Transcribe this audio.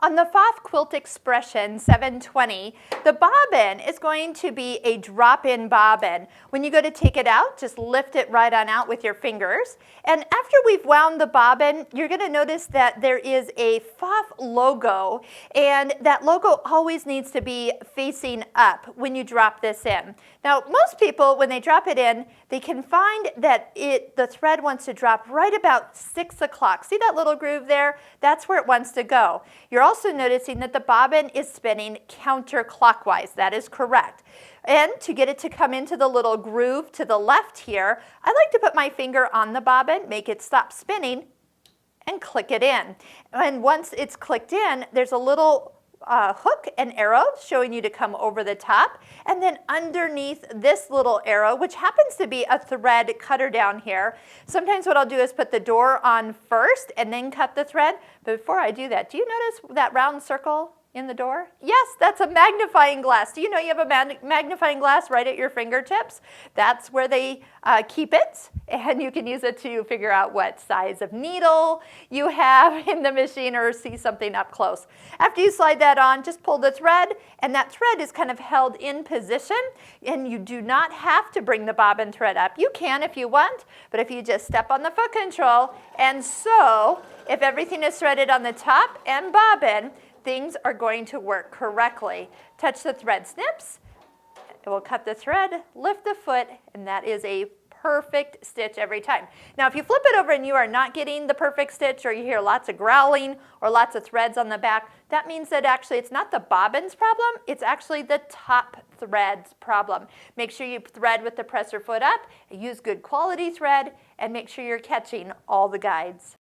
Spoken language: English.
On the Pfaff Quilt Expression 720, the bobbin is going to be a drop-in bobbin. When you go to take it out, just lift it right on out with your fingers. And after we've wound the bobbin, you're going to notice that there is a Pfaff logo, and that logo always needs to be facing up when you drop this in. Now, most people, when they drop it in, they can find that the thread wants to drop right about 6 o'clock. See that little groove there? That's where it wants to go. You're also noticing that the bobbin is spinning counterclockwise. That is correct. And to get it to come into the little groove to the left here, I like to put my finger on the bobbin, make it stop spinning, and click it in. And once it's clicked in, there's a little hook and arrow showing you to come over the top, and then underneath this little arrow, which happens to be a thread cutter down here. Sometimes what I'll do is put the door on first and then cut the thread. But before I do that, do you notice that round circle in the door? Yes, that's a magnifying glass. Do you know you have a magnifying glass right at your fingertips? That's where they keep it, and you can use it to figure out what size of needle you have in the machine or see something up close. After you slide that on, just pull the thread, and that thread is kind of held in position, and you do not have to bring the bobbin thread up. You can if you want, but if you just step on the foot control and sew, if everything is threaded on the top and bobbin, things are going to work correctly. Touch the thread snips, it will cut the thread, lift the foot, and that is a perfect stitch every time. Now if you flip it over and you are not getting the perfect stitch, or you hear lots of growling or lots of threads on the back, that means that actually it's not the bobbin's problem, it's actually the top thread's problem. Make sure you thread with the presser foot up, use good quality thread, and make sure you're catching all the guides.